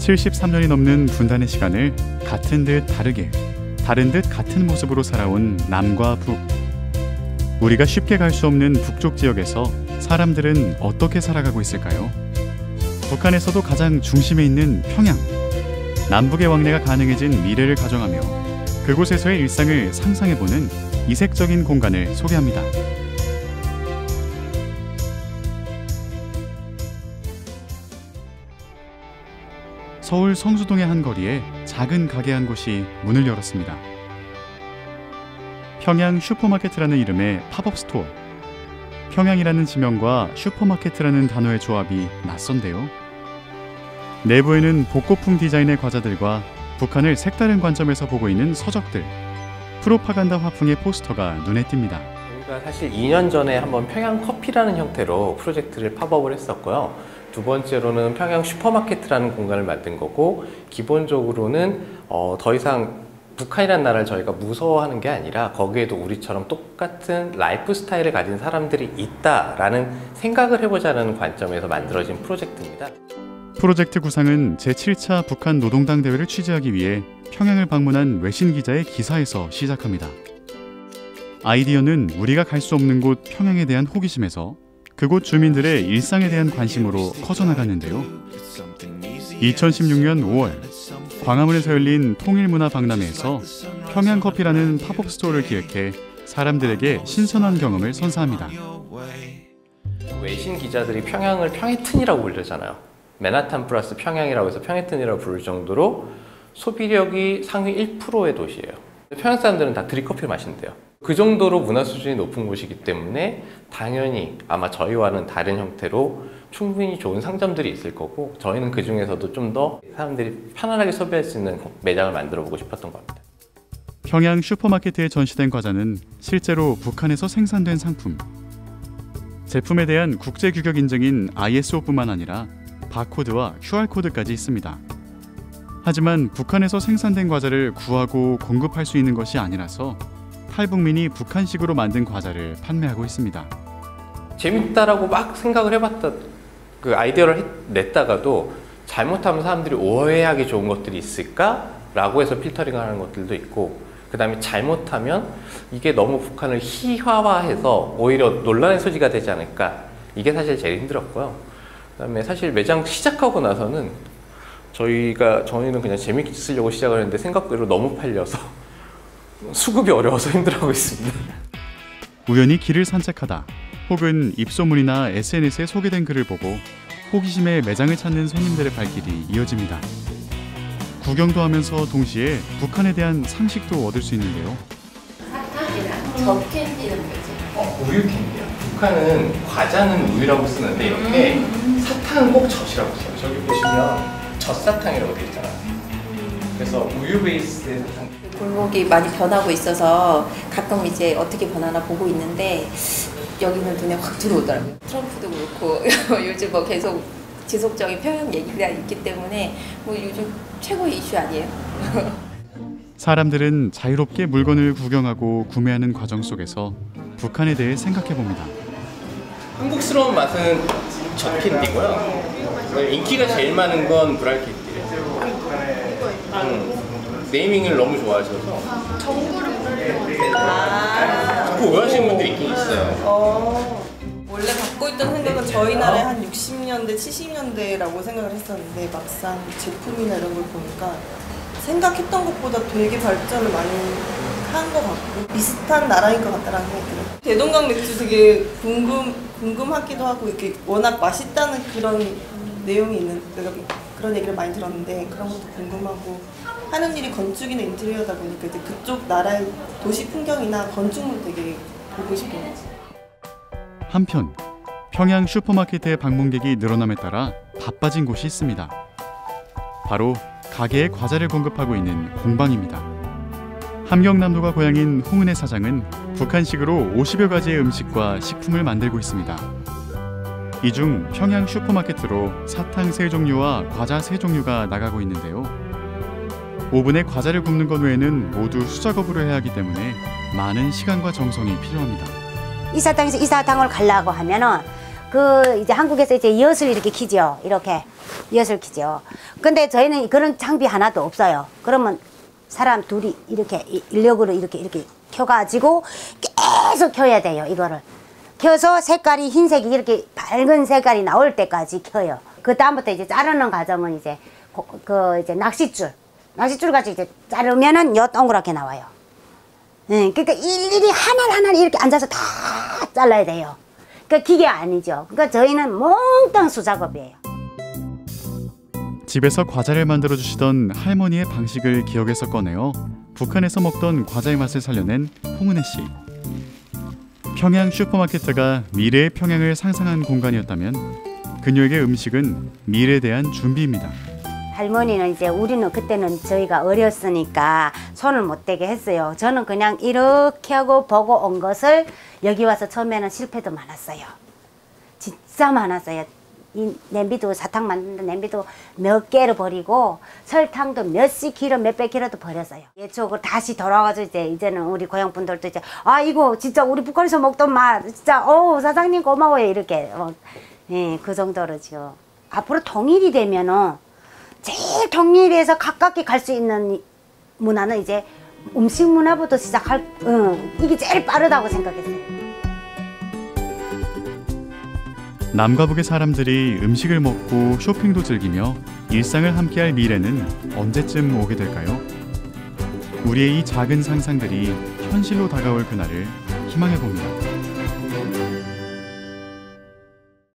73년이 넘는 분단의 시간을 같은 듯 다르게, 다른 듯 같은 모습으로 살아온 남과 북. 우리가 쉽게 갈 수 없는 북쪽 지역에서 사람들은 어떻게 살아가고 있을까요? 북한에서도 가장 중심에 있는 평양. 남북의 왕래가 가능해진 미래를 가정하며 그곳에서의 일상을 상상해보는 이색적인 공간을 소개합니다. 서울 성수동의 한 거리에 작은 가게 한 곳이 문을 열었습니다. 평양 슈퍼마켓이라는 이름의 팝업 스토어. 평양이라는 지명과 슈퍼마켓이라는 단어의 조합이 낯선데요. 내부에는 복고풍 디자인의 과자들과 북한을 색다른 관점에서 보고 있는 서적들, 프로파간다 화풍의 포스터가 눈에 띕니다. 저희가 사실 2년 전에 한번 평양 커피라는 형태로 프로젝트를 팝업을 했었고요. 두 번째로는 평양 슈퍼마켓이라는 공간을 만든 거고, 기본적으로는 더 이상 북한이라는 나라를 저희가 무서워하는 게 아니라 거기에도 우리처럼 똑같은 라이프 스타일을 가진 사람들이 있다라는 생각을 해보자는 관점에서 만들어진 프로젝트입니다. 프로젝트 구상은 제7차 북한 노동당 대회를 취재하기 위해 평양을 방문한 외신 기자의 기사에서 시작합니다. 아이디어는 우리가 갈 수 없는 곳 평양에 대한 호기심에서 그곳 주민들의 일상에 대한 관심으로 커져나갔는데요. 2016년 5월 광화문에서 열린 통일문화박람회에서 평양커피라는 팝업 스토어를 기획해 사람들에게 신선한 경험을 선사합니다. 외신 기자들이 평양을 평해튼이라고 부르잖아요. 맨하탄 플러스 평양이라고 해서 평해튼이라고 부를 정도로 소비력이 상위 1%의 도시예요. 평양 사람들은 다 드립커피를 마신대요. 그 정도로 문화 수준이 높은 곳이기 때문에 당연히 아마 저희와는 다른 형태로 충분히 좋은 상점들이 있을 거고, 저희는 그 중에서도 좀 더 사람들이 편안하게 소비할 수 있는 매장을 만들어 보고 싶었던 겁니다. 평양 슈퍼마켓에 전시된 과자는 실제로 북한에서 생산된 상품. 제품에 대한 국제 규격 인증인 ISO뿐만 아니라 바코드와 QR코드까지 있습니다. 하지만 북한에서 생산된 과자를 구하고 공급할 수 있는 것이 아니라서 탈북민이 북한식으로 만든 과자를 판매하고 있습니다. 재밌다라고 막 생각을 해봤다, 그 아이디어를 냈다가도 잘못하면 사람들이 오해하기 좋은 것들이 있을까? 라고 해서 필터링을 하는 것들도 있고, 그 다음에 잘못하면 이게 너무 북한을 희화화해서 오히려 논란의 소지가 되지 않을까? 이게 사실 제일 힘들었고요. 그 다음에 사실 매장 시작하고 나서는 저희는 그냥 재밌게 쓰려고 시작을 했는데 생각대로 너무 팔려서 수급이 어려워서 힘들어하고 있습니다. 우연히 길을 산책하다 혹은 입소문이나 SNS에 소개된 글을 보고 호기심에 매장을 찾는 손님들의 발길이 이어집니다. 구경도 하면서 동시에 북한에 대한 상식도 얻을 수 있는데요. 사탕이랑 젖 캔디는 뭐지? 우유 캔디요. 북한은 과자는 우유라고 쓰는데 이렇게 사탕은 꼭 젖이라고 써요. 저기 보시면 젖사탕이라고 되어 있잖아요. 그래서 우유 베이스의 사탕. 골목이 많이 변하고 있어서 가끔 이제 어떻게 변하나 보고 있는데 여기는 눈에 확 들어오더라고요. 트럼프도 그렇고 요즘 뭐 계속 지속적인 평양 얘기가 있기 때문에 뭐 요즘 최고의 이슈 아니에요? 사람들은 자유롭게 물건을 구경하고 구매하는 과정 속에서 북한에 대해 생각해 봅니다. 한국스러운 맛은 젖 캔디고요. 인기가 제일 많은 건 브랄 캔디예요. 네이밍을 너무 좋아하셔서 정보를 자꾸 오해하시는 분들이 있긴 있어요. 원래 갖고 있던 생각은 저희 나라의 한 60년대, 70년대라고 생각을 했었는데 막상 제품이나 이런 걸 보니까 생각했던 것보다 되게 발전을 많이 한 것 같고 비슷한 나라인 것 같다는 생각이 들어요. 대동강 맥주 되게 궁금하기도 하고 이렇게 워낙 맛있다는 그런 내용이 있는 그런 얘기를 많이 들었는데 그런 것도 궁금하고, 하는 일이 건축이나 인테리어다 보니까 이제 그쪽 나라의 도시 풍경이나 건축물 되게 보고 싶은 거지. 한편 평양 슈퍼마켓의 방문객이 늘어남에 따라 바빠진 곳이 있습니다. 바로 가게에 과자를 공급하고 있는 공방입니다. 함경남도가 고향인 홍은혜 사장은 북한식으로 50여 가지의 음식과 식품을 만들고 있습니다. 이 중 평양 슈퍼마켓으로 사탕 3종류와 과자 3종류가 나가고 있는데요. 오븐에 과자를 굽는 것 외에는 모두 수작업으로 해야 하기 때문에 많은 시간과 정성이 필요합니다. 이사탕에서 이사탕을 가려고 하면은 이제 한국에서 이제 엿을 이렇게 키죠. 이렇게 엿을 키죠. 근데 저희는 그런 장비 하나도 없어요. 그러면 사람 둘이 이렇게 인력으로 이렇게 켜가지고 계속 켜야 돼요. 이거를 켜서 색깔이 흰색이 이렇게 밝은 색깔이 나올 때까지 켜요. 그 다음부터 이제 자르는 과정은 이제 이제 낚싯줄 같이 이제 자르면은 엿 동그랗게 나와요. 그러니까 일일이 하나하나 이렇게 앉아서 다 잘라야 돼요. 그러니까 기계 아니죠. 그러니까 저희는 몽땅 수작업이에요. 집에서 과자를 만들어 주시던 할머니의 방식을 기억해서 꺼내어 북한에서 먹던 과자의 맛을 살려낸 홍은혜 씨. 평양 슈퍼마켓가 미래의 평양을 상상한 공간이었다면 그녀에게 음식은 미래에 대한 준비입니다. 할머니는 이제 우리는 그때는 저희가 어렸으니까 손을 못 대게 했어요. 저는 그냥 이렇게 하고 보고 온 것을 여기 와서 처음에는 실패도 많았어요. 진짜 많았어요. 이 냄비도 사탕 만드는 냄비도 몇 개를 버리고 설탕도 몇십 킬로 몇백 킬로도 버렸어요. 예초고 다시 돌아가서 이제는 우리 고향 분들도 이제 이거 진짜 우리 북한에서 먹던 맛 진짜 사장님 고마워요 이렇게 그 정도로죠. 앞으로 통일이 되면은 제일 통일해서 가깝게 갈 수 있는 문화는 이제 음식 문화부터 시작할 이게 제일 빠르다고 생각했어요. 남과 북의 사람들이 음식을 먹고 쇼핑도 즐기며 일상을 함께할 미래는 언제쯤 오게 될까요? 우리의 이 작은 상상들이 현실로 다가올 그날을 희망해 봅니다.